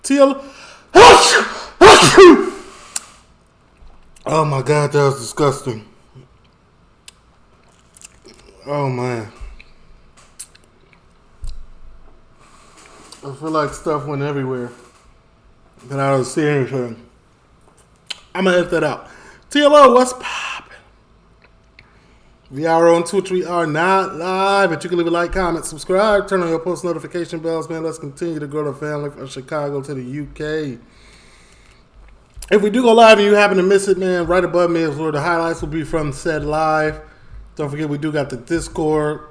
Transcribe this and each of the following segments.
Teal. Oh my God, that was disgusting. Oh man. I feel like stuff went everywhere. But I don't see anything. I'm gonna edit that out. TLO, what's poppin'? We are on Twitch. We are not live, but you can leave a like, comment, subscribe, turn on your post notification bells, man. Let's continue to grow the family from Chicago to the UK. If we do go live and you happen to miss it, man, right above me is where the highlights will be from said live. Don't forget, we do got the Discord,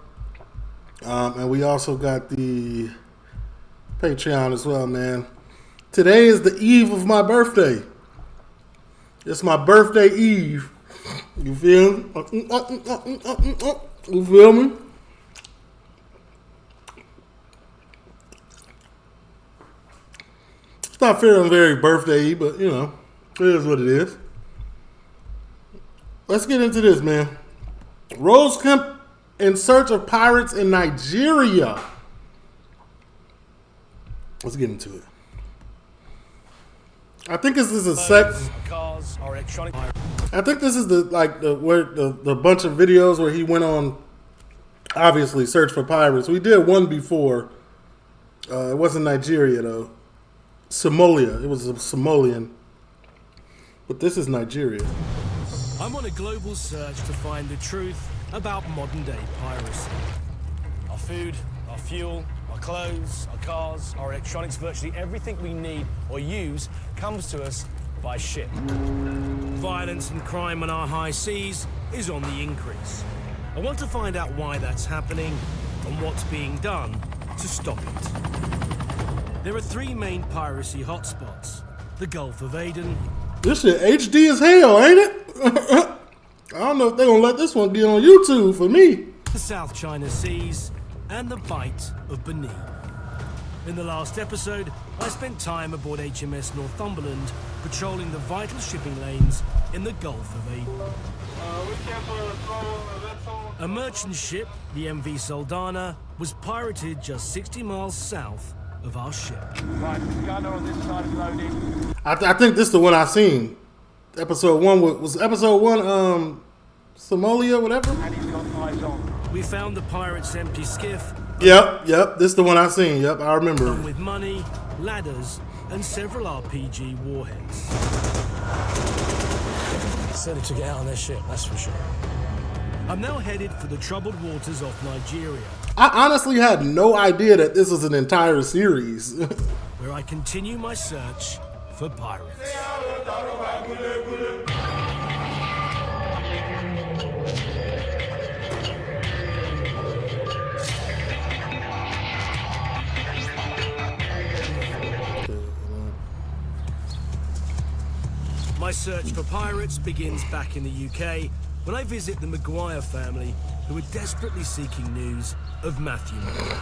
and we also got the Patreon as well, man. Today is the eve of my birthday. It's my birthday eve. You feel me? You feel me? It's not feeling very birthday-y, but you know, it is what it is. Let's get into this, man. Rose Kemp in search of pirates in Nigeria. Let's get into it. I think this is a I think this is the bunch of videos where he went on, obviously, search for pirates. We did one before. It wasn't Nigeria though. Somalia. It was a Somalian. But this is Nigeria. I'm on a global search to find the truth about modern day piracy. Our food, our fuel, our clothes, our cars, our electronics, virtually everything we need or use comes to us by ship. Violence and crime on our high seas is on the increase. I want to find out why that's happening and what's being done to stop it. There are three main piracy hotspots: the Gulf of Aden. This shit HD as hell, ain't it? I don't know if they're gonna let this one be on YouTube for me. The South China Seas and the Bight of Benin. In the last episode, I spent time aboard HMS Northumberland patrolling the vital shipping lanes in the Gulf of Aden. A merchant ship, the MV Soldana, was pirated just 60 miles south of our ship. Right, gunner on this side of loading. I think this is the one I seen. Episode 1 was episode 1 Somalia, whatever? And he's got eyes on. We found the pirate's empty skiff. Yep, this is the one I seen. Yep, I remember. With money, ladders, and several RPG warheads. Certainly took it out on their ship, that's for sure. I'm now headed for the troubled waters off Nigeria. I honestly had no idea that this was an entire series. Where I continue my search for pirates. My search for pirates begins back in the UK when I visit the Maguire family, who are desperately seeking news of Matthew Maguire.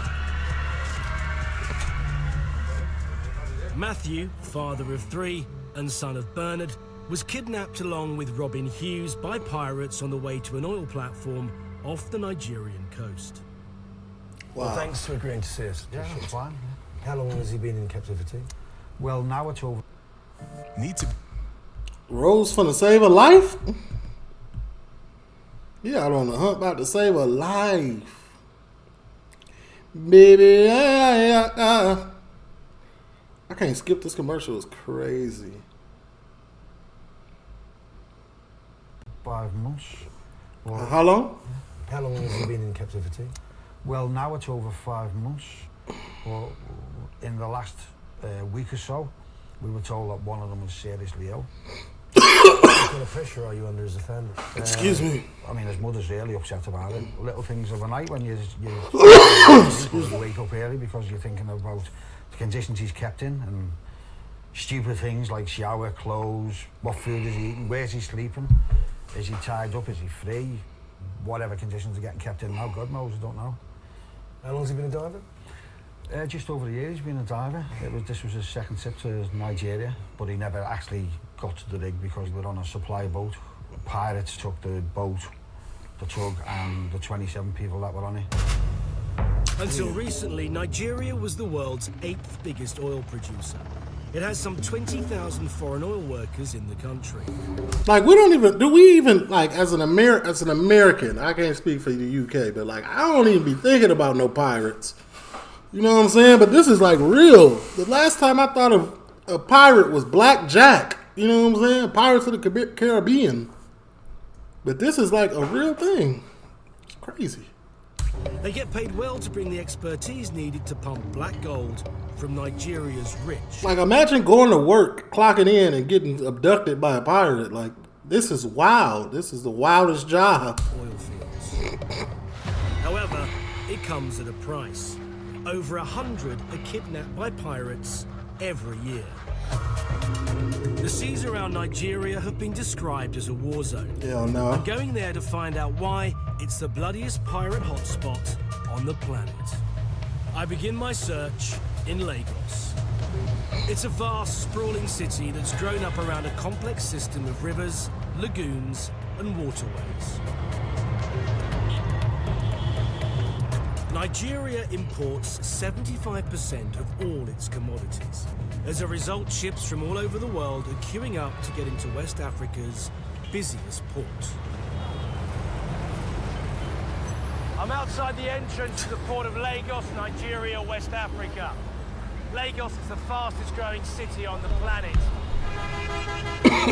Matthew, father of 3 and son of Bernard, was kidnapped along with Robin Hughes by pirates on the way to an oil platform off the Nigerian coast. Wow. Well, thanks for agreeing to see us. Yeah, that's fine. How long has he been in captivity? Well, now it's over. Need to. Rose finna save a life? Yeah, out on the hunt about to save a life. Baby, I can't skip this commercial. It's crazy. 5 months. Well, How long? How long has he been in captivity? well, now it's over 5 months. Well, in the last week or so, we were told that one of them was seriously ill. What kind of pressure are you under as a family? Excuse me. I mean, his mother's really upset about it. Little things of a night when you wake up early because you're thinking about the conditions he's kept in and stupid things like shower, clothes, what food is he eating, where's he sleeping, is he tied up, is he free, whatever conditions are getting kept in now, God knows, I don't know. How long has he been a diver? Just over a year he's been a diver. This was his second trip to Nigeria, but he never actually got to the rig because we were on a supply boat. Pirates took the boat, the tug, and the 27 people that were on it. Until recently, Nigeria was the world's 8th biggest oil producer. It has some 20,000 foreign oil workers in the country. Like, do we even, like, as an American, I can't speak for the UK, but, like, I don't even be thinking about no pirates. You know what I'm saying? But this is, like, real. The last time I thought of a pirate was Black Jack. You know what I'm saying? Pirates of the Caribbean. But this is, like, a real thing. It's crazy. They get paid well to bring the expertise needed to pump black gold from Nigeria's rich. Like, imagine going to work, clocking in, and getting abducted by a pirate. Like, this is wild. This is the wildest job. Oil fields. However, it comes at a price. Over 100 are kidnapped by pirates every year. The seas around Nigeria have been described as a war zone. Hell no. I'm going there to find out why it's the bloodiest pirate hotspot on the planet. I begin my search in Lagos. It's a vast, sprawling city that's grown up around a complex system of rivers, lagoons, and waterways. Nigeria imports 75% of all its commodities. As a result, ships from all over the world are queuing up to get into West Africa's busiest port. I'm outside the entrance to the port of Lagos, Nigeria, West Africa. Lagos is the fastest growing city on the planet.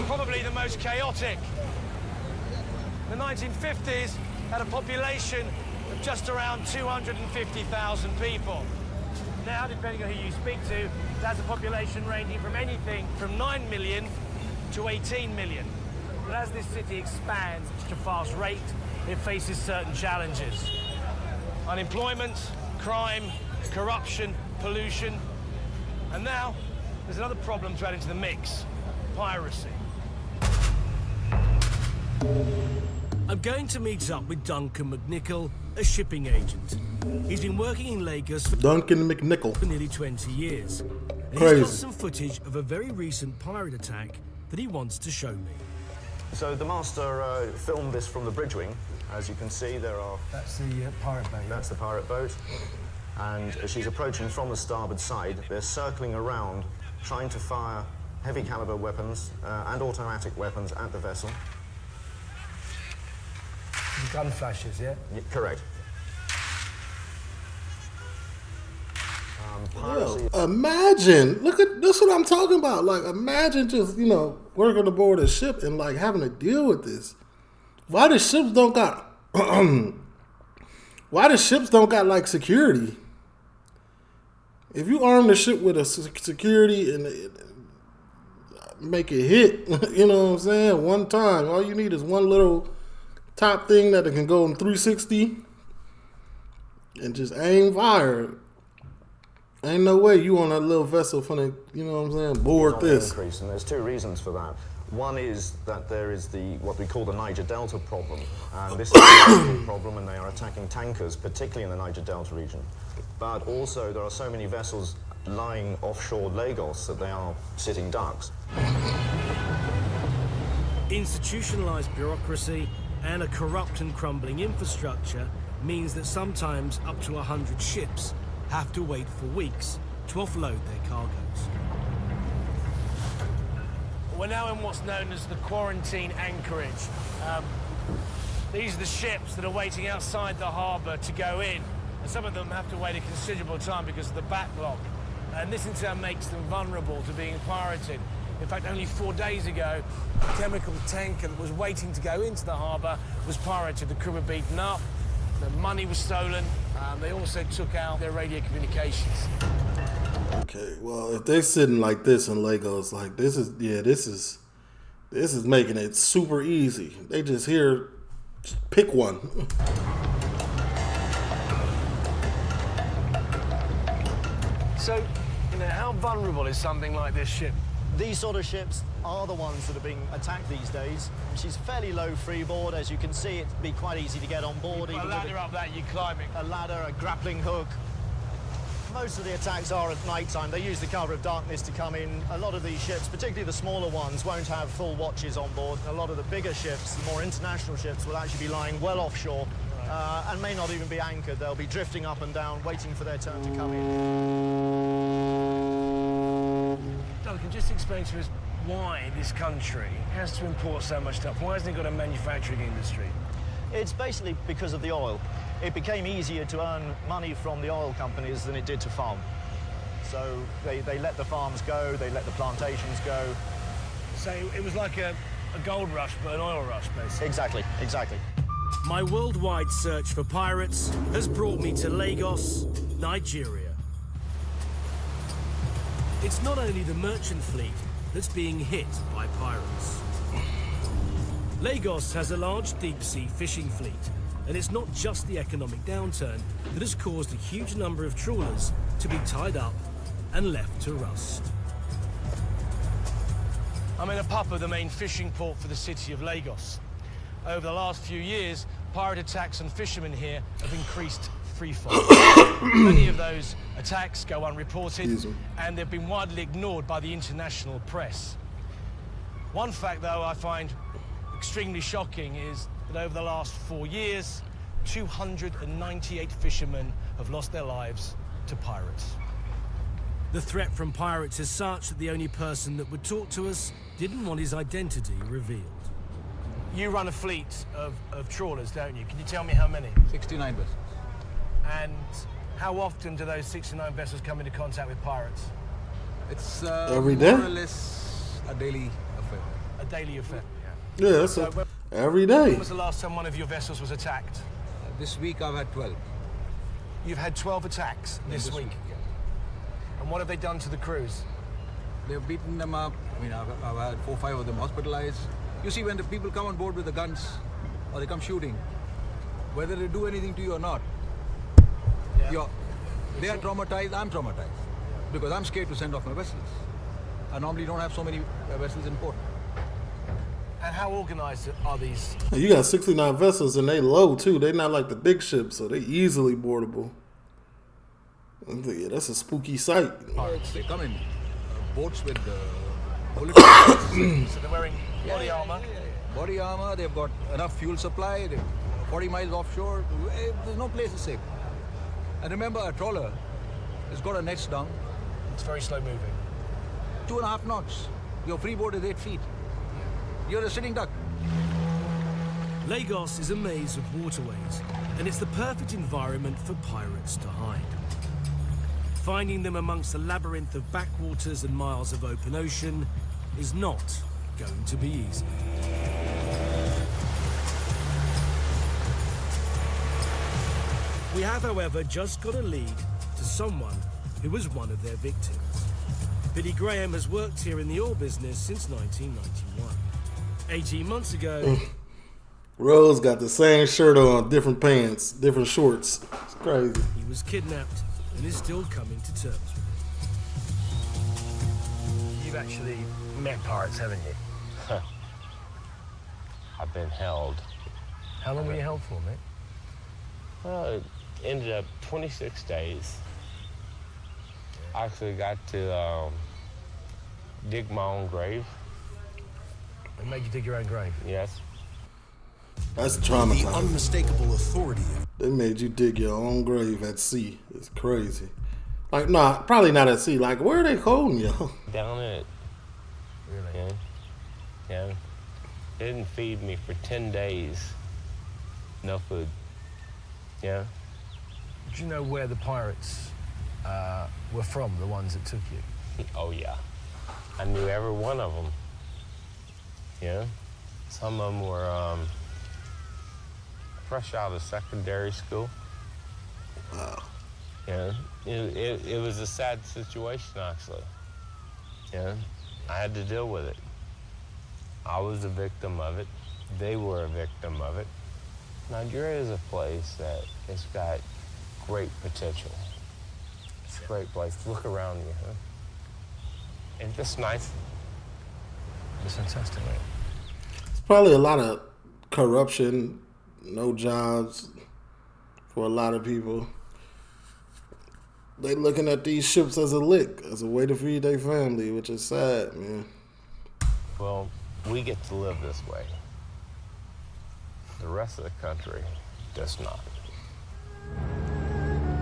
Probably the most chaotic. The 1950s had a population of just around 250,000 people. Now, depending on who you speak to, it has a population ranging from anything from 9 million to 18 million. But as this city expands at such a fast rate, it faces certain challenges. Unemployment, crime, corruption, pollution. And now, there's another problem to add into the mix: piracy. I'm going to meet up with Duncan McNichol, a shipping agent. He's been working in Lagos for Duncan McNichol. nearly 20 years. And Crazy. he's got some footage of a very recent pirate attack that he wants to show me. So the master filmed this from the bridge wing. As you can see, That's the pirate boat. that's the pirate boat. And as she's approaching from the starboard side, they're circling around, trying to fire heavy caliber weapons and automatic weapons at the vessel. The gun flashes, yeah? Correct. Piracy. Imagine, that's what I'm talking about. Like, imagine just, working aboard a ship and, like, having to deal with this. Why the ships don't got, like, security? If you arm the ship with a security and make it hit, you know what I'm saying? One time, all you need is one little top thing that it can go in 360 and just aim fire. Ain't no way you on that little vessel finna, you know what I'm saying, board this. Increase, and there's two reasons for that. One is that there is what we call the Niger Delta problem, and this is a problem, and they are attacking tankers, particularly in the Niger Delta region. But also there are so many vessels lying offshore Lagos that they are sitting ducks. Institutionalized bureaucracy and a corrupt and crumbling infrastructure means that sometimes up to 100 ships have to wait for weeks to offload their cargoes. We're now in what's known as the quarantine anchorage. These are the ships that are waiting outside the harbour to go in. And some of them have to wait a considerable time because of the backlog. And this in turn makes them vulnerable to being pirated. In fact, only 4 days ago, a chemical tanker that was waiting to go into the harbour was pirated. The crew were beaten up, the money was stolen, they also took out their radio communications. Okay, well, if they're sitting like this in Lagos, like this is making it super easy. They just pick one. So, how vulnerable is something like this ship? These sort of ships are the ones that are being attacked these days. She's fairly low freeboard. As you can see, it'd be quite easy to get on board. A even ladder with up that, you're climbing. a ladder, a grappling hook. Most of the attacks are at night time. They use the cover of darkness to come in. A lot of these ships, particularly the smaller ones, won't have full watches on board. A lot of the bigger ships, the more international ships, will actually be lying well offshore and may not even be anchored. They'll be drifting up and down, waiting for their turn to come in. Duncan, to explain to us why this country has to import so much stuff? Why hasn't it got a manufacturing industry? It's basically because of the oil. It became easier to earn money from the oil companies than it did to farm. So they let the farms go, they let the plantations go. So it was like a gold rush, but an oil rush, basically. Exactly, exactly. My worldwide search for pirates has brought me to Lagos, Nigeria. It's not only the merchant fleet that's being hit by pirates. Lagos has a large deep-sea fishing fleet, and it's not just the economic downturn that has caused a huge number of trawlers to be tied up and left to rust. I'm in a Apapa, the main fishing port for the city of Lagos. Over the last few years, pirate attacks on fishermen here have increased threefold. Many of those attacks go unreported, and they've been widely ignored by the international press. One fact, though, I find extremely shocking is that over the last 4 years, 298 fishermen have lost their lives to pirates. The threat from pirates is such that the only person that would talk to us didn't want his identity revealed. You run a fleet of trawlers, don't you? Can you tell me how many? 69 vessels. And how often do those 69 vessels come into contact with pirates? It's every day? more or less a daily affair. A daily affair, Yeah, that's every day. When was the last time one of your vessels was attacked? This week I've had 12. You've had 12 attacks this week? Yeah. And what have they done to the crews? They've beaten them up. I mean, I've had 4 or 5 of them hospitalized. You see, when the people come on board with the guns, or they come shooting, whether they do anything to you or not, they are traumatized, I'm traumatized. Because I'm scared to send off my vessels. I normally don't have so many vessels in port. And how organized are these? You got 69 vessels and they low too. They not like the big ships, so they easily boardable. Yeah, that's a spooky sight. They come in boats with bullet holes. So they're wearing body armor? Body armor, they've got enough fuel supply, they're 40 miles offshore. There's no place to safe. And remember, a trawler has got a nets down. It's very slow moving. 2.5 knots. Your freeboard is 8 feet. You're a sitting duck. Lagos is a maze of waterways, and it's the perfect environment for pirates to hide. Finding them amongst the labyrinth of backwaters and miles of open ocean is not going to be easy. We have, however, just got a lead to someone who was one of their victims. Billy Graham has worked here in the oil business since 1991. 18 months ago... Rose got the same shirt on, different pants, different shorts. It's crazy. He was kidnapped and is still coming to terms with it. You've actually met pirates, haven't you? I've been held. How long were you held for, mate? Well, it ended up 26 days. I actually got to dig my own grave. They made you dig your own grave? Yes. That's traumatizing. The unmistakable authority. They made you dig your own grave at sea. It's crazy. Like, nah, probably not at sea. Like, where are they holding you? Down it. Really? Yeah. They didn't feed me for 10 days. No food. Yeah. Do you know where the pirates were from, the ones that took you? Oh, yeah. I knew every one of them. Yeah. Some of them were fresh out of secondary school. Wow. Yeah. It was a sad situation, actually. Yeah. I had to deal with it. I was a victim of it. They were a victim of it. Nigeria is a place that has got great potential. It's a great place. Look around you, huh? It's just nice. It's fantastic, mate. It's probably a lot of corruption, no jobs for a lot of people. They looking at these ships as a lick, as a way to feed their family, which is sad, man. Well, we get to live this way. The rest of the country does not.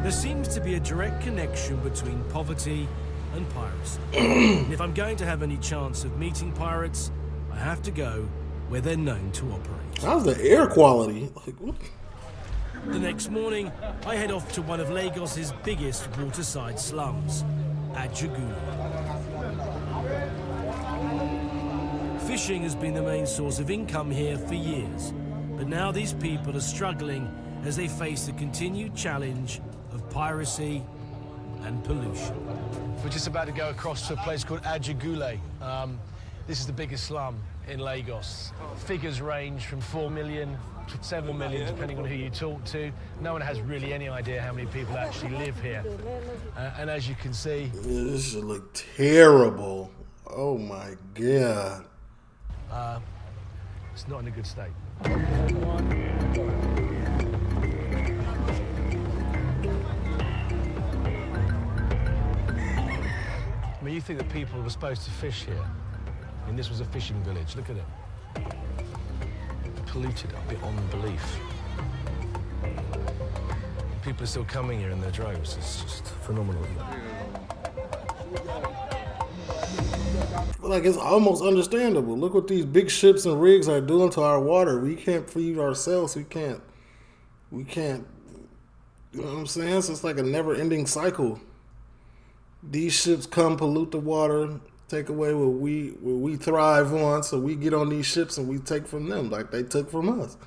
There seems to be a direct connection between poverty and piracy. And if I'm going to have any chance of meeting pirates, I have to go where they're known to operate. How's the air quality? Like, what? The next morning, I head off to one of Lagos's biggest waterside slums, Ajagula. Fishing has been the main source of income here for years, but now these people are struggling as they face the continued challenge of piracy and pollution. We're just about to go across to a place called Ajagula. This is the biggest slum in Lagos. Figures range from 4 million to 7 million, depending on who you talk to. No one has really any idea how many people actually live here. And as you can see... Yeah, this should look terrible. Oh my God. It's not in a good state. I mean, you think that people were supposed to fish here. I mean, this was a fishing village. Look at it. Polluted beyond belief. People are still coming here in their droves. It's just phenomenal. Like, it's almost understandable. Look what these big ships and rigs are doing to our water. We can't feed ourselves. We can't, you know what I'm saying? So it's like a never-ending cycle. These ships come, pollute the water, take away what we thrive on, so we get on these ships and we take from them like they took from us.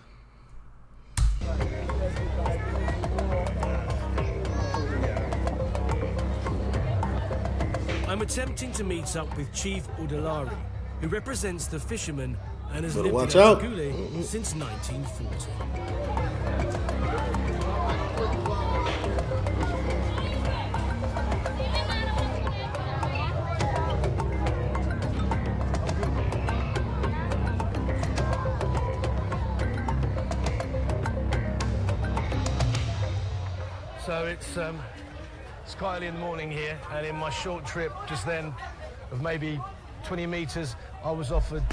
I'm attempting to meet up with Chief Udalari, who represents the fishermen and has lived in Ajagula since 1940. So it's quite early in the morning here, and in my short trip just then of maybe 20 meters, I was offered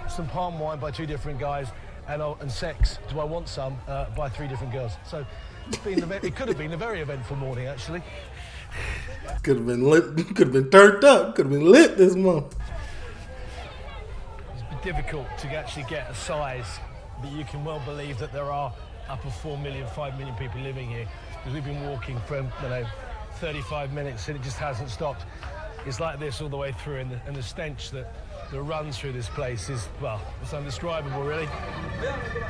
some palm wine by 2 different guys and sex. Do I want some? By 3 different girls. So it could have been a very eventful morning, actually. Could have been lit. Could have been turned up. Could have been lit this month. It's been difficult to actually get a size, but you can well believe that there are upper 4 million, 5 million people living here. Because we've been walking for 35 minutes and it just hasn't stopped. It's like this all the way through, and the stench that runs through this place is, well, it's indescribable, really.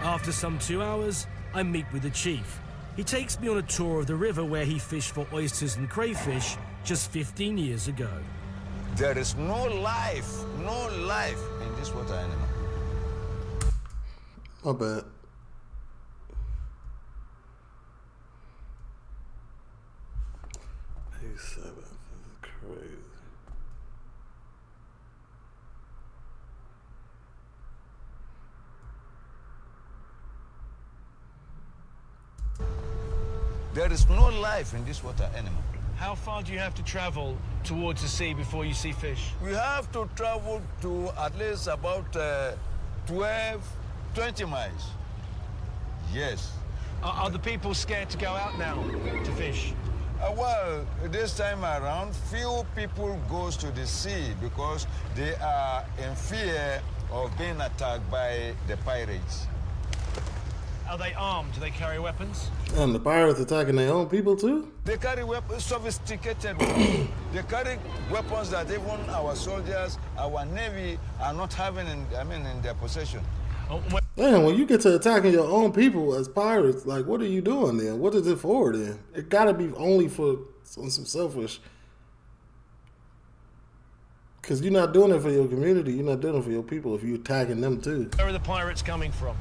After some 2 hours, I meet with the chief. He takes me on a tour of the river where he fished for oysters and crayfish just 15 years ago. There is no life in this water animal. My bad. This is crazy. There is no life in this water animal. How far do you have to travel towards the sea before you see fish? We have to travel to at least about 20 miles. Yes. Are the people scared to go out now to fish? Well, this time around, few people goes to the sea because they are in fear of being attacked by the pirates. Are they armed? Do they carry weapons? And the pirates attacking their own people too? They carry weapons, sophisticated weapons. They carry weapons that even our soldiers, our navy are not having in their possession. Damn, when you get to attacking your own people as pirates, like, what are you doing then? What is it for then? It gotta be only for some selfish. Because you're not doing it for your community, you're not doing it for your people if you're attacking them too. Where are the pirates coming from?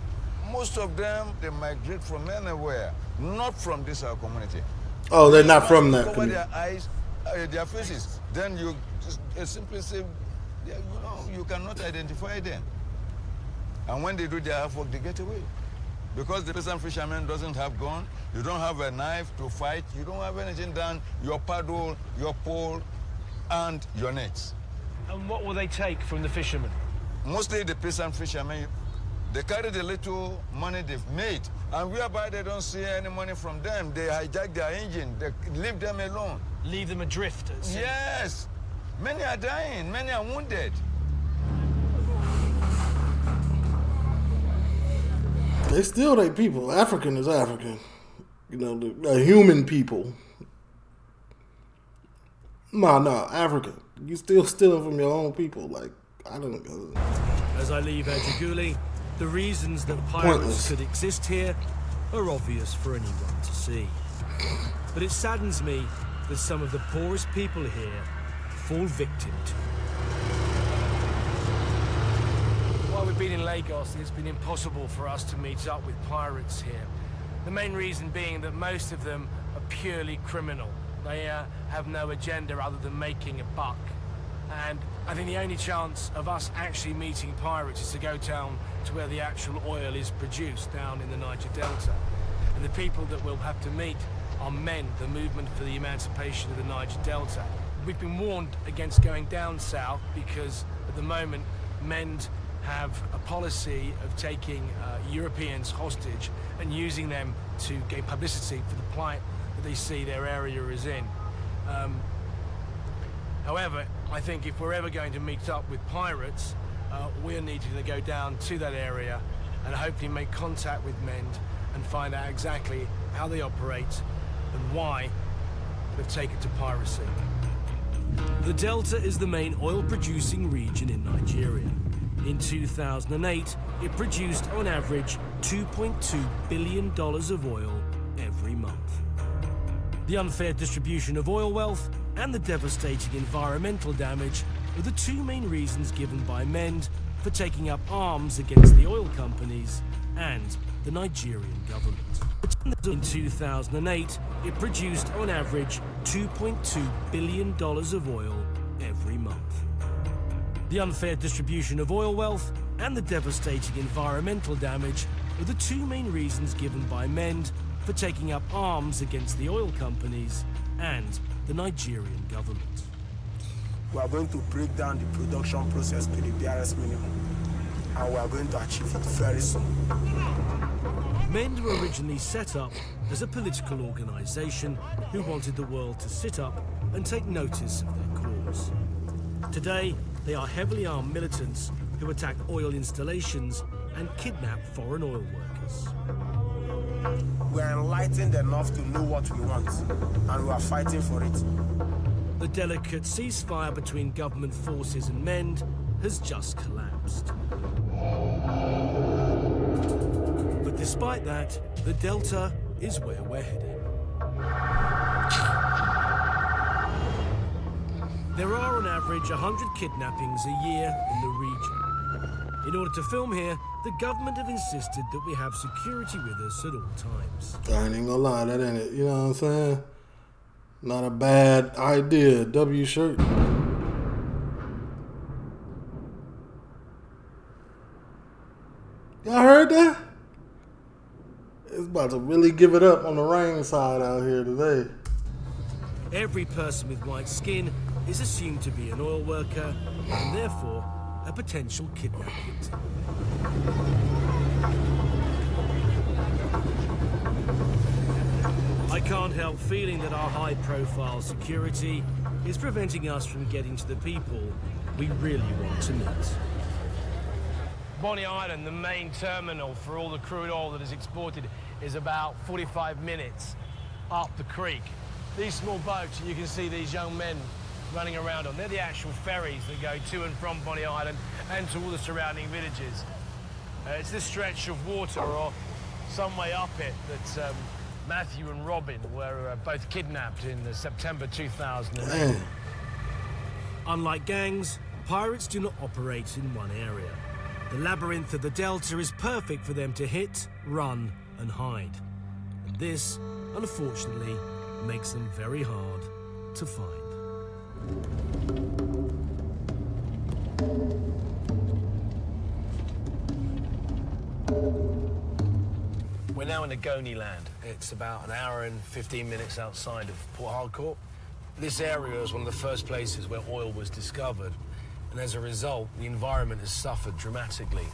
Most of them, they migrate from anywhere, not from this our community. Oh, they're not from that cover community. their eyes, their faces. Then you just simply say, yeah, you cannot identify them. And when they do their half work, they get away. Because the peasant fisherman doesn't have gun, you don't have a knife to fight, you don't have anything done, your paddle, your pole, and your nets. And what will they take from the fishermen? Mostly the peasant fishermen, they carry the little money they've made, and whereby they don't see any money from them, they hijack their engine, they leave them alone. Leave them adrift at sea? Yes, Many are dying, many are wounded. They still they people. African is African. You know, the human people. No, Africa. You still stealing from your own people. Like, I don't know. As I leave Ejiguli, the reasons that pirates could exist here are obvious for anyone to see. But it saddens me that some of the poorest people here fall victim to it. While we've been in Lagos, it's been impossible for us to meet up with pirates here. The main reason being that most of them are purely criminal. They have no agenda other than making a buck. And I think the only chance of us actually meeting pirates is to go down to where the actual oil is produced, down in the Niger Delta. And the people that we'll have to meet are MEND, the Movement for the Emancipation of the Niger Delta. We've been warned against going down south because at the moment MEND have a policy of taking Europeans hostage and using them to gain publicity for the plight that they see their area is in. However, I think if we're ever going to meet up with pirates, we're needing to go down to that area and hopefully make contact with MEND and find out exactly how they operate and why they've taken to piracy. The Delta is the main oil-producing region in Nigeria. In 2008, it produced on average $2.2 billion of oil every month. The unfair distribution of oil wealth and the devastating environmental damage were the two main reasons given by MEND for taking up arms against the oil companies and the Nigerian government. In 2008, it produced on average $2.2 billion of oil every month. The unfair distribution of oil wealth and the devastating environmental damage were the two main reasons given by MEND for taking up arms against the oil companies and the Nigerian government. We are going to break down the production process to the barest minimum, and we are going to achieve it very soon. MEND were originally set up as a political organisation who wanted the world to sit up and take notice of their cause. Today, they are heavily armed militants who attack oil installations and kidnap foreign oil workers. We are enlightened enough to know what we want, and we are fighting for it. The delicate ceasefire between government forces and MEND has just collapsed. But despite that, the Delta is where we're heading. There are on average 100 kidnappings a year in the region. In order to film here, the government have insisted that we have security with us at all times. I ain't gonna lie, that ain't it. You know what I'm saying? Not a bad idea. W shirt. Y'all heard that? It's about to really give it up on the rain side out here today. Every person with white skin is assumed to be an oil worker and therefore a potential kidnap victim. I can't help feeling that our high-profile security is preventing us from getting to the people we really want to meet. Bonny Island, the main terminal for all the crude oil that is exported, is about 45 minutes up the creek. These small boats, you can see these young men running around on. They're the actual ferries that go to and from Bonny Island and to all the surrounding villages. It's this stretch of water or some way up it that Matthew and Robin were both kidnapped in September 2008. Unlike gangs, pirates do not operate in one area. The labyrinth of the Delta is perfect for them to hit, run, and hide. And this, unfortunately, makes them very hard to find. We're now in Ogoni land. It's about an hour and 15 minutes outside of Port Harcourt. This area is one of the first places where oil was discovered, and as a result, the environment has suffered dramatically.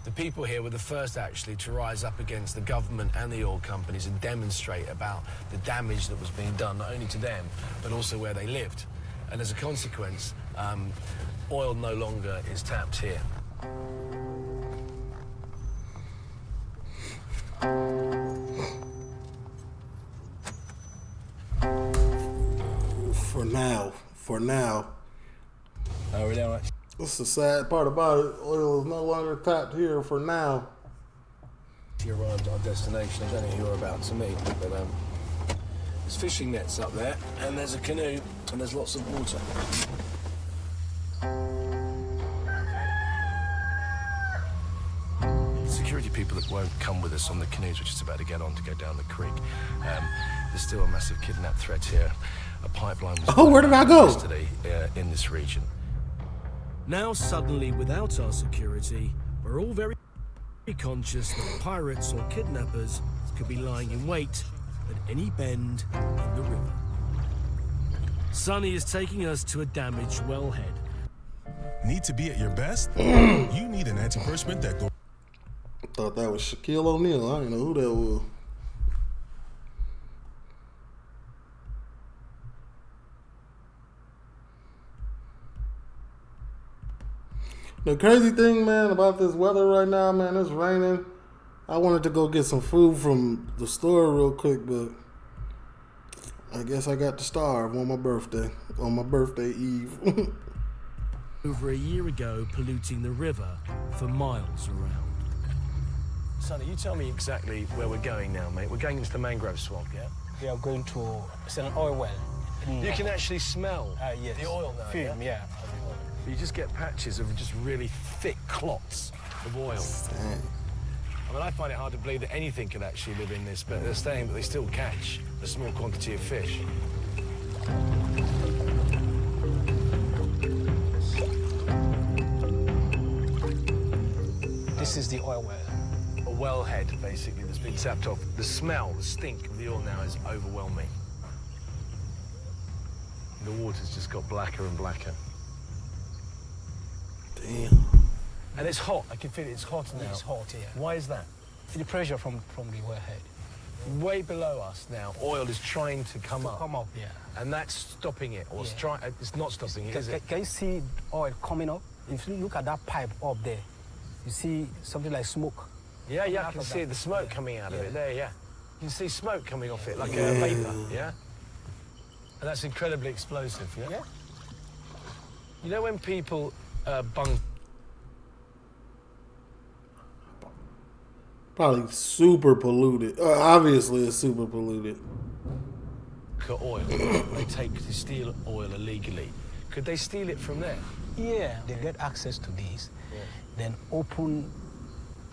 The people here were the first, actually, to rise up against the government and the oil companies and demonstrate about the damage that was being done, not only to them, but also where they lived. And as a consequence, Oil no longer is tapped here. For now. Oh, really? Right. That's the sad part about it. Oil is no longer tapped here for now. You arrived at our destination. I don't know who you're about to meet, but there's fishing nets up there, and there's a canoe, and there's lots of water. Security people that won't come with us on the canoes, which is about to get on to go down the creek. There's still a massive kidnap threat here. A pipeline was where did I go? yesterday in this region. Now suddenly, without our security, we're all very conscious that pirates or kidnappers could be lying in wait at any bend in the river. Sonny is taking us to a damaged wellhead. Need to be at your best? You need an antiperspirant that goes. I thought that was Shaquille O'Neal. I didn't know who that was. The crazy thing, man, about this weather right now, man, it's raining. I wanted to go get some food from the store real quick, but I guess I got to starve on my birthday eve. Over a year ago, polluting the river for miles around. Sonny, you tell me exactly where we're going now, mate. We're going into the mangrove swamp, yeah? We are going to, it's an oil well. You can actually smell yes. the oil now, Film, yeah. You just get patches of just really thick clots of oil. I mean, I find it hard to believe that anything could actually live in this, but they're saying that they still catch a small quantity of fish. This is the oil well. A wellhead, basically, that's been tapped off. The smell, the stink of the oil now is overwhelming. The water's just got blacker and blacker. Damn. And it's hot. I can feel it. It's hot now. It's hot, yeah. Why is that? The pressure from the wellhead. Way below us now, oil is trying to come up. Yeah. And that's stopping it, or it's not stopping it, is it? Can you see oil coming up? If you look at that pipe up there, you see something like smoke. Yeah, I can see the smoke coming out of it there, yeah. You can see smoke coming off it, like a vapor, yeah? And that's incredibly explosive, yeah? Yeah. You know when people bung... Probably super polluted. Obviously, it's super polluted. Oil. They steal oil illegally. Could they steal it from there? Yeah, they get access to these, then open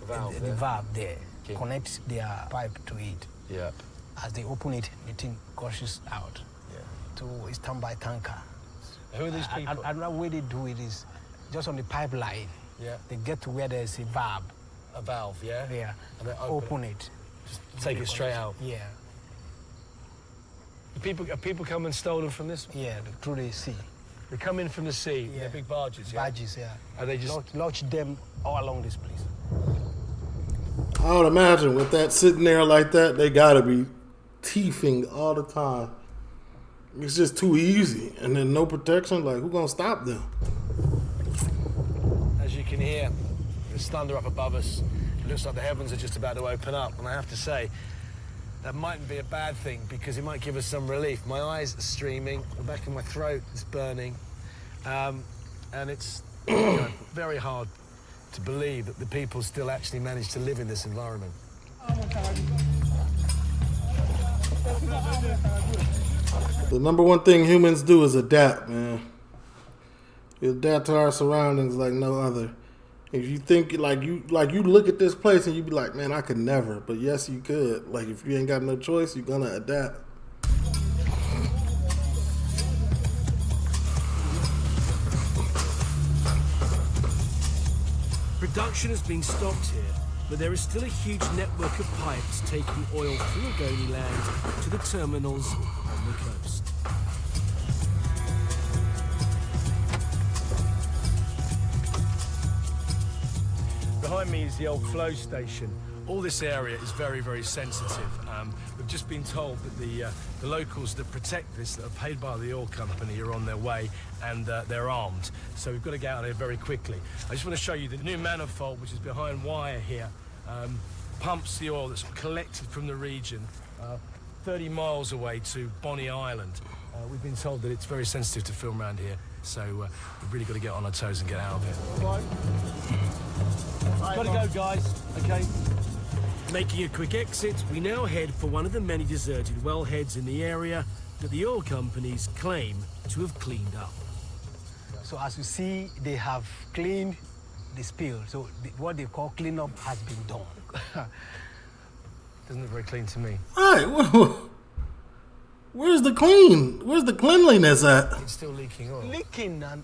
the valve there, connect their pipe to it. Yeah. As they open it, the thing gushes out to a standby tanker. Who are these people? Another way they do it is just on the pipeline. Yeah. They get to where there's a valve. A valve, yeah? Yeah. And they open it. Just take it straight out. Yeah. Have people come and stolen from this one? Yeah, through the sea. They come in from the sea, they're big barges, yeah? Barges, yeah. And they just... Launch them all along this place. I would imagine with that sitting there like that, they gotta be teething all the time. It's just too easy. And then no protection, like who gonna stop them? As you can hear, there's thunder up above us. It looks like the heavens are just about to open up. And I have to say, that mightn't be a bad thing because it might give us some relief. My eyes are streaming, the back of my throat is burning. And it's very hard to believe that the people still actually manage to live in this environment. The number one thing humans do is adapt, man. We adapt to our surroundings like no other. If you think like you look at this place and you be like, man, I could never. But yes, you could. Like if you ain't got no choice, you're gonna adapt. Production has been stopped here, but there is still a huge network of pipes taking oil through Ogoni land to the terminals on the coast. Behind me is the old flow station. All this area is very, very sensitive. We've just been told that the locals that protect this, that are paid by the oil company, are on their way, and they're armed. So we've got to get out of here very quickly. I just want to show you the new manifold, which is behind wire here, pumps the oil that's collected from the region 30 miles away to Bonny Island. We've been told that it's very sensitive to film around here, so we've really got to get on our toes and get out of here. Right. Got to go, guys. Okay. Making a quick exit, we now head for one of the many deserted wellheads in the area that the oil companies claim to have cleaned up. So as you see, they have cleaned the spill. So what they call cleanup has been done. Doesn't look very clean to me. Right. Where's the clean? Where's the cleanliness at? It's still leaking oil. Leaking, and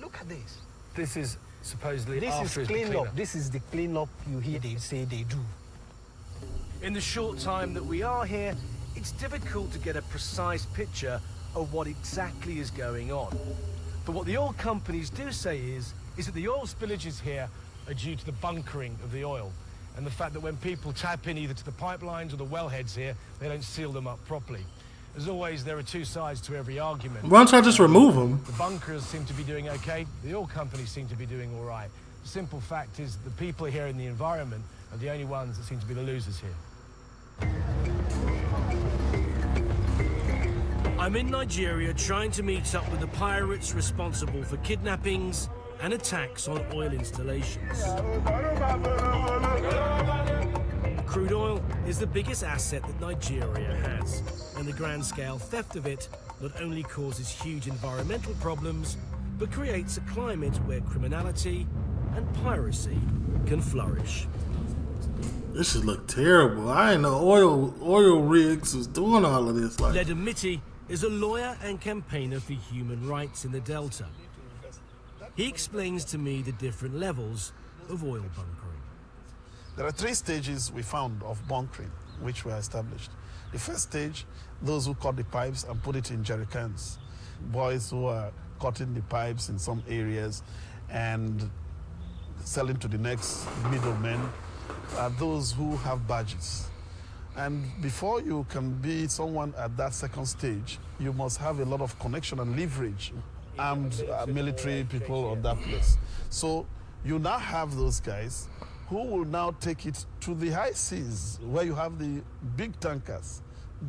look at this. This is supposedly This after is cleanup. This is the cleanup you hear they say they do. In the short time that we are here, it's difficult to get a precise picture of what exactly is going on. But what the oil companies do say is that the oil spillages here are due to the bunkering of the oil, and the fact that when people tap in either to the pipelines or the wellheads here, they don't seal them up properly. As always, there are two sides to every argument. Why don't I just remove them? The bunkers seem to be doing okay. The oil companies seem to be doing all right. The simple fact is the people here in the environment are the only ones that seem to be the losers here. I'm in Nigeria trying to meet up with the pirates responsible for kidnappings and attacks on oil installations. Crude oil is the biggest asset that Nigeria has, and the grand-scale theft of it not only causes huge environmental problems, but creates a climate where criminality and piracy can flourish. This should look terrible. I didn't know oil rigs was doing all of this. Like, Leda Mitti is a lawyer and campaigner for human rights in the Delta. He explains to me the different levels of oil bunkering. There are 3 stages we found of bunkering, which were established. The first stage, those who cut the pipes and put it in jerry cans. Boys who are cutting the pipes in some areas and selling to the next middlemen are those who have badges. And before you can be someone at that second stage, you must have a lot of connection and leverage, armed military people on that place. So you now have those guys who will now take it to the high seas where you have the big tankers.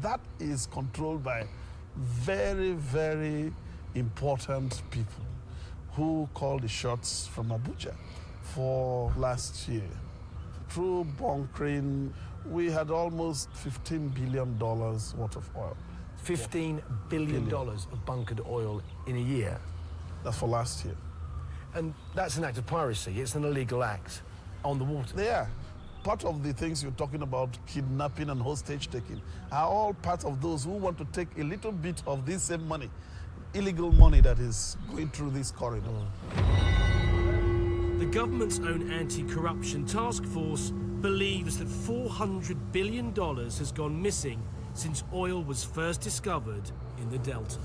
That is controlled by very, very important people who call the shots from Abuja. For last year, through bunkering, we had almost $15 billion worth of oil. $15 billion of bunkered oil in a year? That's for last year. And that's an act of piracy. It's an illegal act on the water. Yeah. Part of the things you're talking about, kidnapping and hostage taking, are all part of those who want to take a little bit of this same money, illegal money that is going through this corridor. The government's own anti-corruption task force believes that $400 billion has gone missing since oil was first discovered in the Delta.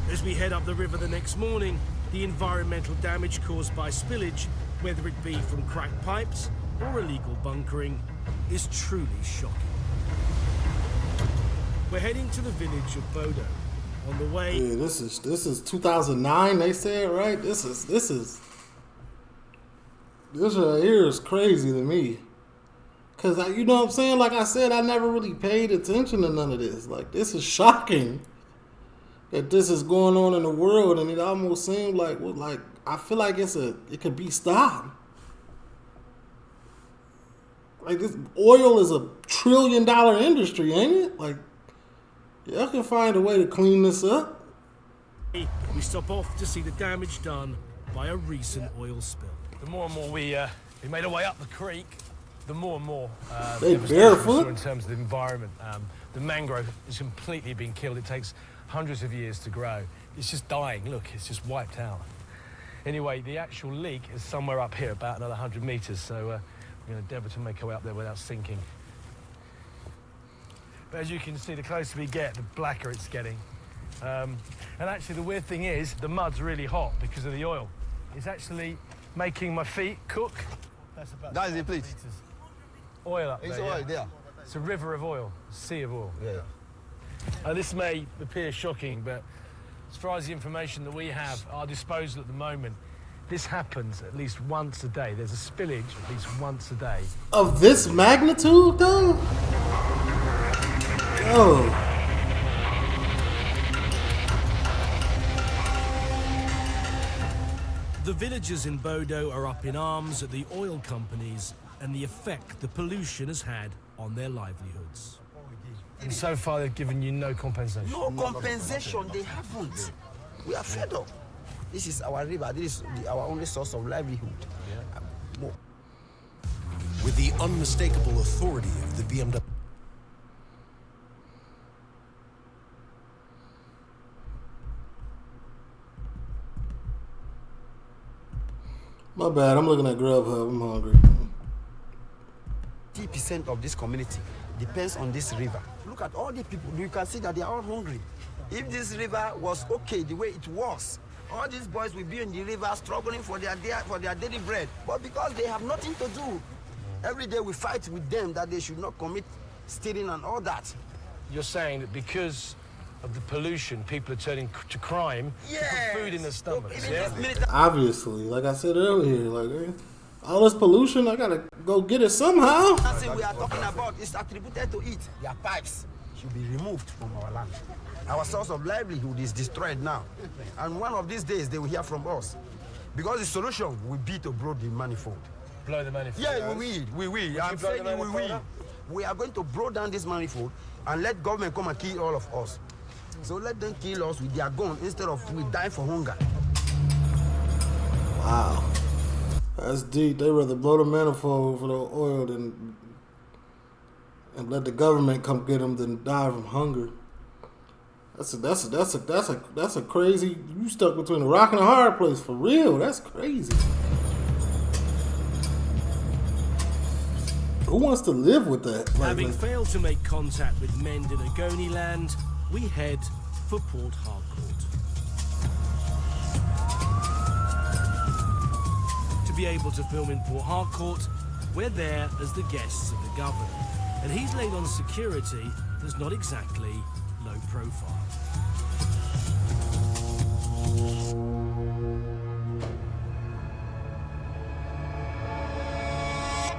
As we head up the river the next morning, the environmental damage caused by spillage, whether it be from cracked pipes or illegal bunkering, is truly shocking. We're heading to the village of Bodo. On the way... Yeah, this is 2009, they said, right? This right here is crazy to me. Because, you know what I'm saying? Like I said, I never really paid attention to none of this. Like, this is shocking that this is going on in the world, and it almost seemed like, well, like, I feel like it could be stopped. Like, this oil is $1 trillion industry, ain't it? Like, y'all can find a way to clean this up. We stop off to see the damage done by a recent oil spill. The more and more we made our way up the creek, the more and more they barefoot in terms of the environment. The mangrove has completely been killed. It takes hundreds of years to grow. It's just dying. Look, it's just wiped out. Anyway, the actual leak is somewhere up here, about another 100 meters. So we're going to endeavour to make our way up there without sinking. But as you can see, the closer we get, the blacker it's getting. And actually, the weird thing is, the mud's really hot because of the oil. It's actually making my feet cook. That's about That's the place. Oil up It's there. oil Yeah. there. It's a river of oil, a sea of oil. Yeah. This may appear shocking, but as far as the information that we have at our disposal at the moment, this happens at least once a day. There's a spillage at least once a day. Of this magnitude, though? Oh. The villagers in Bodo are up in arms at the oil companies and the effect the pollution has had on their livelihoods. And so far, they've given you no compensation. No compensation, they haven't. We are fed up. This is our river, this is our only source of livelihood. With the unmistakable authority of the BMW. My bad, I'm looking at Grubhub, I'm hungry. 50% of this community depends on this river. Look at all the people, you can see that they are all hungry. If this river was okay the way it was, all these boys will be in the river struggling for their daily bread. But because they have nothing to do, every day we fight with them that they should not commit stealing and all that. You're saying that because of the pollution, people are turning to crime to put food in their stomachs, yeah? Obviously, like I said earlier, like all this pollution, I gotta go get it somehow. That's what we are talking about. It's attributed to it. Their pipes should be removed from our land. Our source of livelihood is destroyed now. And one of these days, they will hear from us. Because the solution will be to blow the manifold. Blow the manifold? Yeah, we will. I'm saying we will. We are going to blow down this manifold and let government come and kill all of us. So let them kill us with their gun instead of we die for hunger. Wow. That's deep. They rather blow the manifold for the oil than and let the government come get them than die from hunger. That's a crazy. You stuck between a rock and a hard place for real. That's crazy. Who wants to live with that? Having failed to make contact with Mend in Ogoni land, we head for Port Harcourt. To be able to film in Port Harcourt, we're there as the guests of the governor, and he's laid on security that's not exactly low profile.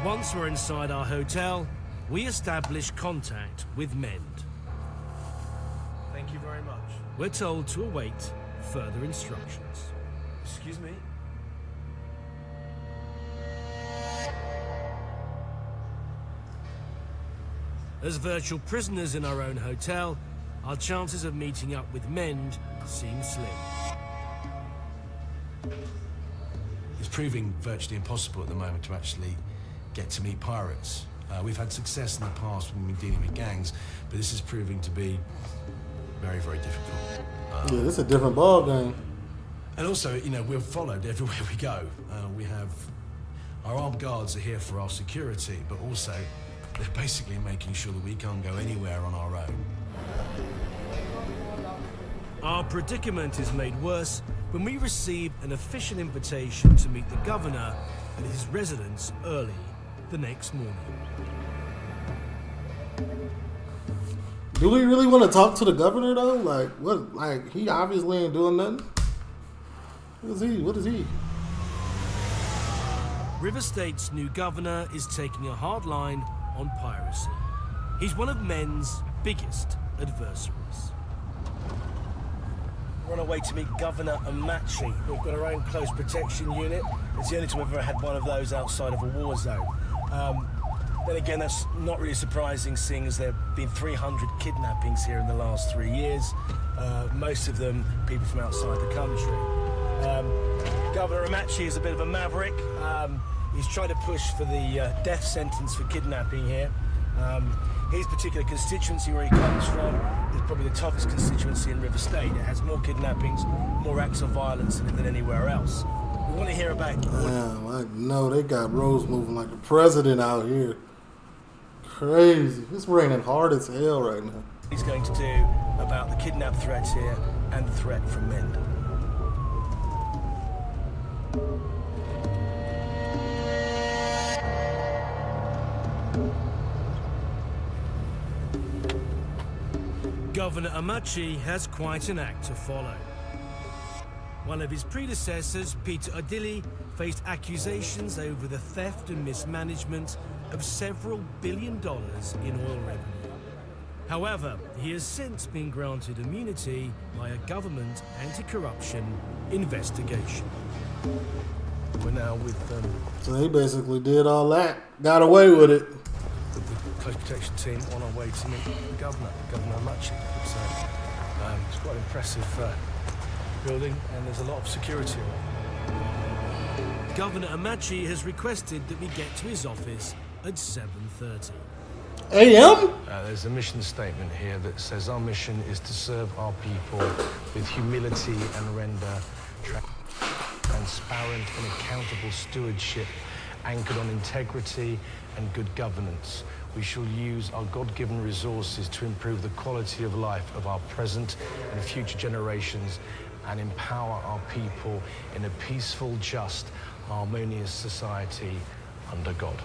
Once we're inside our hotel, we establish contact with Mend. Thank you very much. We're told to await further instructions. Excuse me? As virtual prisoners in our own hotel, our chances of meeting up with Mend seem slim. It's proving virtually impossible at the moment to actually get to meet pirates. We've had success in the past when we've been dealing with gangs, but this is proving to be very, very difficult. Yeah, it's a different ball game. And also, you know, we're followed everywhere we go. We have our armed guards are here for our security, but also they're basically making sure that we can't go anywhere on our own. Our predicament is made worse when we receive an official invitation to meet the governor at his residence early the next morning. Do we really want to talk to the governor though? Like what? Like he obviously ain't doing nothing. What is he? River State's new governor is taking a hard line on piracy. He's one of Mend's biggest adversaries. We're on our way to meet Governor Amachi. We've got our own close protection unit. It's the only time we've ever had one of those outside of a war zone. Then again, that's not really surprising, seeing as there have been 300 kidnappings here in the last 3 years. Most of them people from outside the country. Governor Amachi is a bit of a maverick. He's trying to push for the death sentence for kidnapping here. His particular constituency where he comes from is probably the toughest constituency in River State. It has more kidnappings, more acts of violence in it than anywhere else. We want to hear about... Damn, I know they got roads moving like the president out here. Crazy. It's raining hard as hell right now. he's going to do about the kidnap threats here and the threat from Mend. Governor Amachi has quite an act to follow. One of his predecessors, Peter Odili, faced accusations over the theft and mismanagement of several $1 billion in oil revenue. However, he has since been granted immunity by a government anti-corruption investigation. We're now with So he basically did all that, got away with it. the close protection team on our way to meet the Governor Amachi. It's quite an impressive building, and there's a lot of security around. Governor Amachi has requested that we get to his office at 7:30 a.m.? There's a mission statement here that says our mission is to serve our people with humility and render transparent and accountable stewardship anchored on integrity and good governance. We shall use our God-given resources to improve the quality of life of our present and future generations and empower our people in a peaceful, just, harmonious society under God.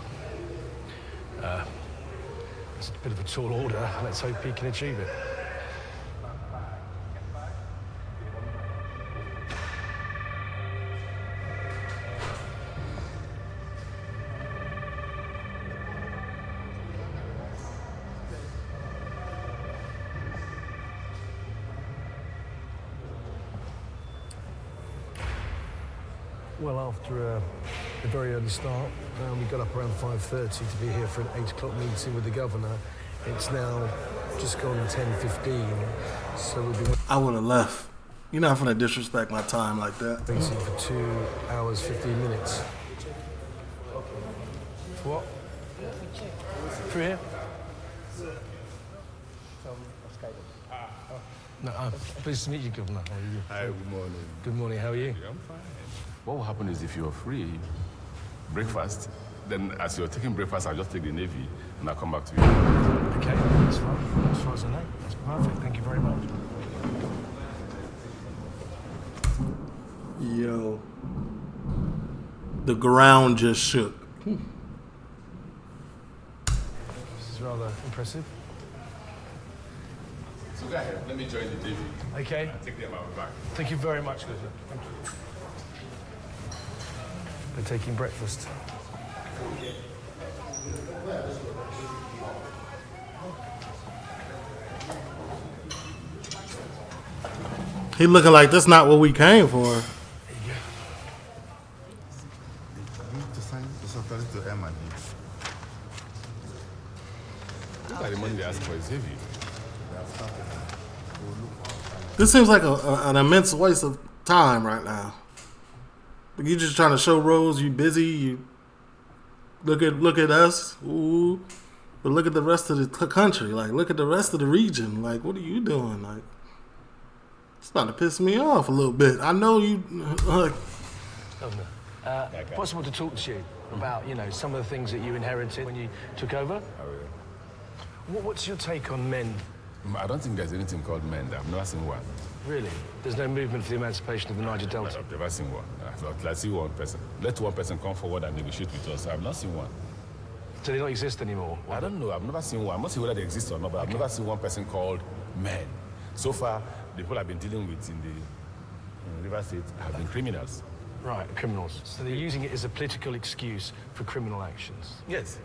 It's a bit of a tall order. Let's hope he can achieve it. Well, after a very early start, we got up around 5:30 to be here for an 8 o'clock meeting with the governor. It's now just gone 10:15, so we'll be I would have left. You're not gonna disrespect my time like that. waiting for 2 hours, 15 minutes. For what? For here? No, pleased to meet you, Governor. How are you? Hi, good morning. Good morning, how are you? I'm fine. What will happen is if you're free, breakfast, then as you're taking breakfast, I'll just take the Navy and I'll come back to you. Okay, that's fine. As far as I know, that's perfect. Thank you very much. Yo. The ground just shook. This is rather impressive. So go ahead, let me join the Navy. Okay. I'll take them out back. Thank you very much, Governor. Thank you. They're taking breakfast. He looking like that's not what we came for. You need to sign the subtitle to Emma. Look at the money they ask for, it's heavy. This seems like an immense waste of time right now. You just trying to show Rose you busy. You look at us. Ooh, but look at the rest of the country. Like, look at the rest of the region. Like, what are you doing? Like, it's starting to piss me off a little bit. I know you. Governor, possible to talk to you about, some of the things that you inherited when you took over? What's your take on Mend? I don't think there's anything called Mend. I've never seen one. Really? There's no movement for the emancipation of the Niger Delta? I've never seen one. I've seen one person. Let one person come forward and negotiate with us. I've not seen one. Do they not exist anymore? I don't know. I've never seen one. I'm not sure whether they exist or not, but I've never seen one person called Mend. So far, the people I've been dealing with in the River State have been criminals. Right, criminals. So they're using it as a political excuse for criminal actions? Yes.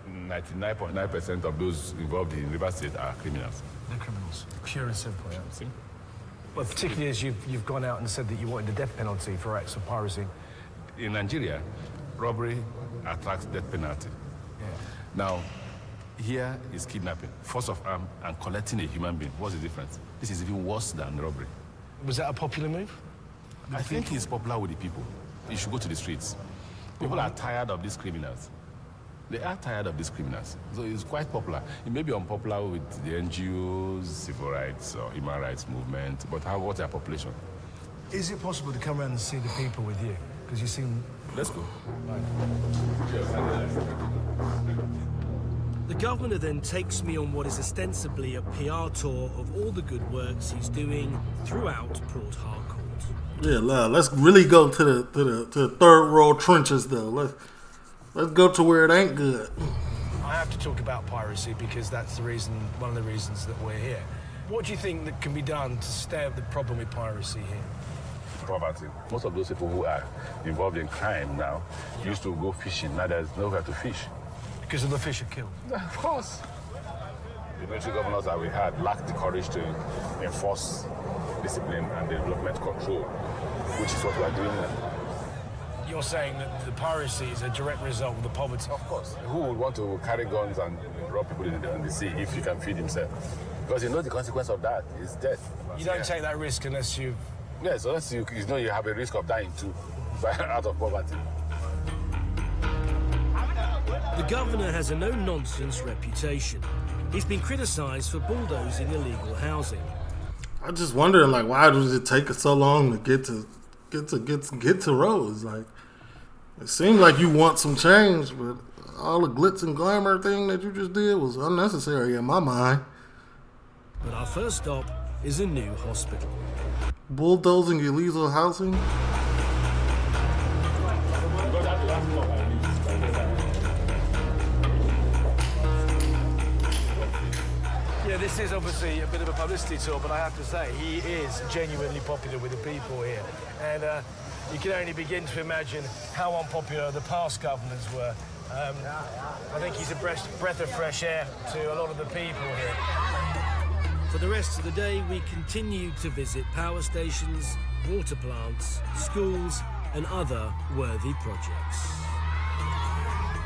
99.9% of those involved in River State are criminals. They're criminals. Pure and simple, yeah. See? Well, particularly as you've gone out and said that you wanted the death penalty for acts of piracy. In Nigeria, robbery attracts death penalty. Yeah. Now, here is kidnapping, force of arm, and collecting a human being. What's the difference? This is even worse than robbery. Was that a popular move? I think it's popular with the people. You should go to the streets. People are tired of these criminals. They are tired of these criminals. So it's quite popular. It may be unpopular with the NGOs, civil rights or human rights movement, but what's their population? Is it possible to come around and see the people with you? Because you seem... Let's go. Right. The governor then takes me on what is ostensibly a PR tour of all the good works he's doing throughout Port Harcourt. Yeah, let's really go to the third world trenches though. Let's go to where it ain't good. I have to talk about piracy because that's one of the reasons that we're here. What do you think that can be done to stem the problem with piracy here? Poverty. Most of those people who are involved in crime now used to go fishing. Now there's nowhere to fish. Because of the fish are killed? Of course. The military governors that we had lacked the courage to enforce discipline and development control, which is what we are doing now. You're saying that the piracy is a direct result of the poverty? Of course. Who would want to carry guns and rob people in the sea if you can feed himself? Because you know the consequence of that is death. You don't take that risk unless you... Yes, unless you know you have a risk of dying too, out of poverty. The governor has a no-nonsense reputation. He's been criticised for bulldozing illegal housing. I'm just wondering, like, why does it take us so long to get to roads? Like, it seems like you want some change, but all the glitz and glamour thing that you just did was unnecessary in my mind. But our first stop is a new hospital. Bulldozing illegal housing? Yeah, this is obviously a bit of a publicity tour, but I have to say, he is genuinely popular with the people here. And you can only begin to imagine how unpopular the past governors were. I think he's a breath of fresh air to a lot of the people here. For the rest of the day, we continue to visit power stations, water plants, schools, and other worthy projects.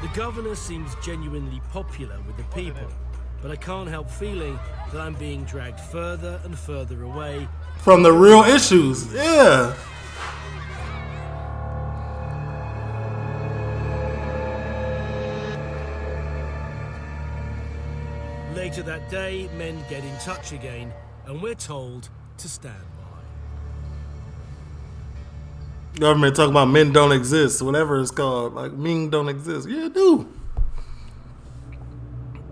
The governor seems genuinely popular with the people, but I can't help feeling that I'm being dragged further and further away from the real issues. Yeah. Later that day, men get in touch again, and we're told to stand by. Government talking about men don't exist, whatever it's called. Like, men don't exist. Yeah, it do.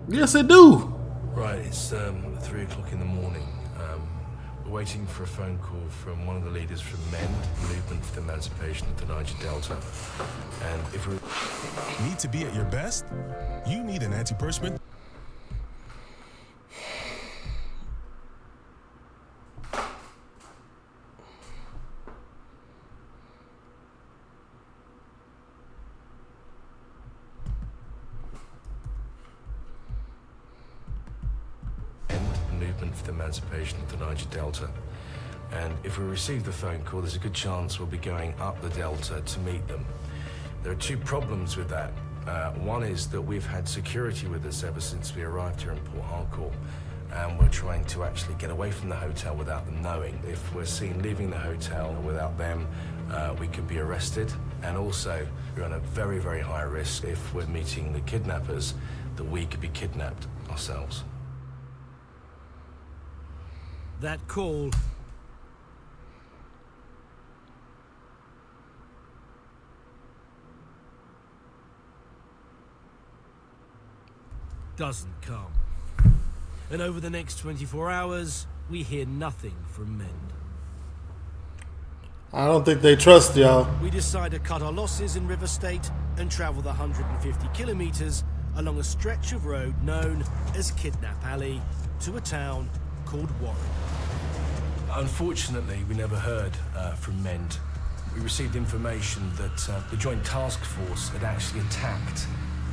Yes, it do. Right, it's 3 o'clock in the morning. We're waiting for a phone call from one of the leaders from MEND, Movement for the Emancipation of the Niger Delta. And if we need to be at your best, you need an antiperspirant. For the Emancipation of the Niger Delta. And if we receive the phone call, there's a good chance we'll be going up the Delta to meet them. There are 2 problems with that. One is that we've had security with us ever since we arrived here in Port Harcourt, and we're trying to actually get away from the hotel without them knowing. If we're seen leaving the hotel without them, we could be arrested. And also, we're on a very, very high risk if we're meeting the kidnappers, that we could be kidnapped ourselves. That call doesn't come. And over the next 24 hours, we hear nothing from MEND. I don't think they trust y'all. We decide to cut our losses in River State and travel the 150 kilometers along a stretch of road known as Kidnap Alley to a town called Warren. Unfortunately, we never heard from MEND. We received information that the Joint Task Force had actually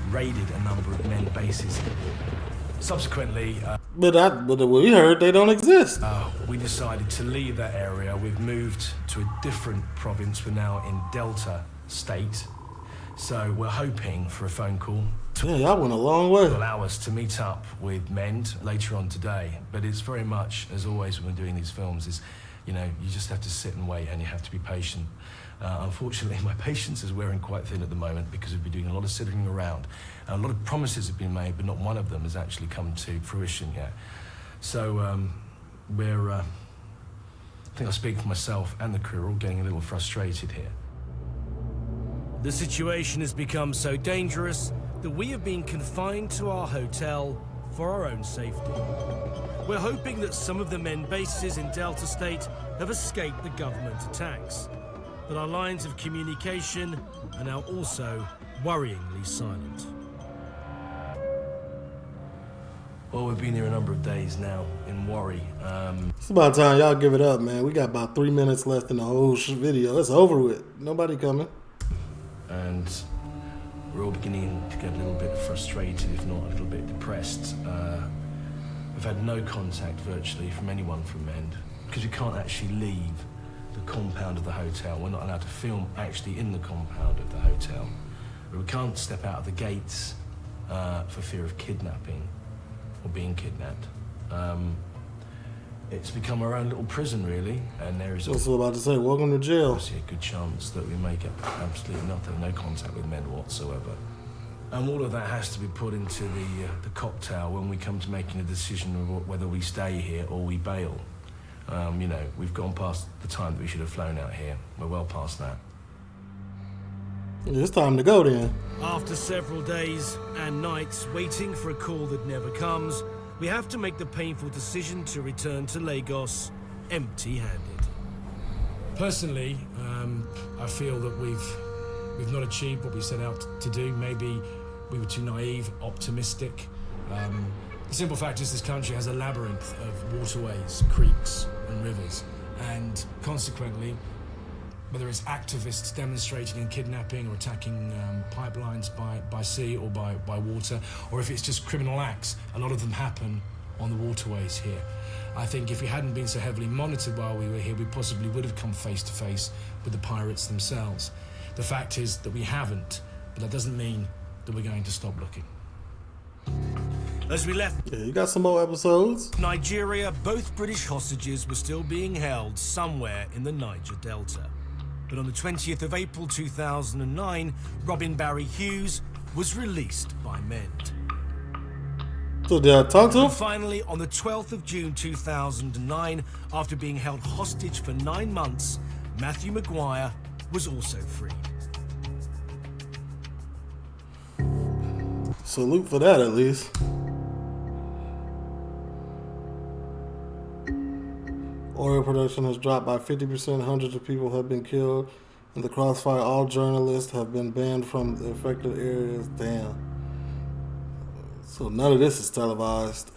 raided a number of MEND bases. Subsequently... But we heard they don't exist. We decided to leave that area. We've moved to a different province. We're now in Delta State. So we're hoping for a phone call. Yeah, y'all went a long way. To allow us to meet up with MEND later on today. But it's very much, as always when we're doing these films, is, you just have to sit and wait and you have to be patient. Unfortunately, my patience is wearing quite thin at the moment because we've been doing a lot of sitting around. A lot of promises have been made, but not one of them has actually come to fruition yet. So I think I speak for myself and the crew, are all getting a little frustrated here. The situation has become so dangerous that we have been confined to our hotel for our own safety. We're hoping that some of the men bases in Delta State have escaped the government attacks, but our lines of communication are now also worryingly silent. Well, we've been here a number of days now in Warri. It's about time y'all give it up, man. We got about 3 minutes left in the whole video. It's over with. Nobody coming. And we're all beginning to get a little bit frustrated, if not a little bit depressed. We've had no contact virtually from anyone from Mend, because we can't actually leave the compound of the hotel. We're not allowed to film actually in the compound of the hotel. We can't step out of the gates for fear of kidnapping or being kidnapped. It's become our own little prison, really, and there is also about to say, welcome to jail. Obviously a good chance that we may get absolutely nothing, no contact with men whatsoever. And all of that has to be put into the cocktail when we come to making a decision of whether we stay here or we bail. You know, we've gone past the time that we should have flown out here. We're well past that. It's time to go then. After several days and nights waiting for a call that never comes, we have to make the painful decision to return to Lagos empty-handed. Personally, I feel that we've not achieved what we set out to do. Maybe we were too naive, optimistic. The simple fact is this country has a labyrinth of waterways, creeks and rivers, and consequently, whether it's activists demonstrating and kidnapping or attacking pipelines by sea or by water, or if it's just criminal acts, a lot of them happen on the waterways here. I think if we hadn't been so heavily monitored while we were here, we possibly would have come face to face with the pirates themselves. The fact is that we haven't, but that doesn't mean that we're going to stop looking. As we left you got some more episodes. Nigeria, both British hostages were still being held somewhere in the Niger Delta. But on the 20th of April 2009, Robin Barry Hughes was released by Mend. So did I talk to him? And finally, on the 12th of June 2009, after being held hostage for 9 months, Matthew Maguire was also freed. Salute for that, at least. Oil production has dropped by 50%. Hundreds of people have been killed. In the crossfire, all journalists have been banned from the affected areas. Damn. So none of this is televised.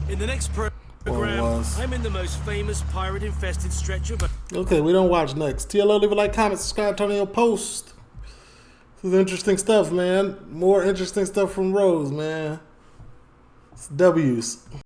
In the next program, I'm in the most famous pirate-infested stretch of... Okay, we don't watch next. TLO, leave a like, comment, subscribe, turn on your post. This is interesting stuff, man. More interesting stuff from Rose, man. It's W's.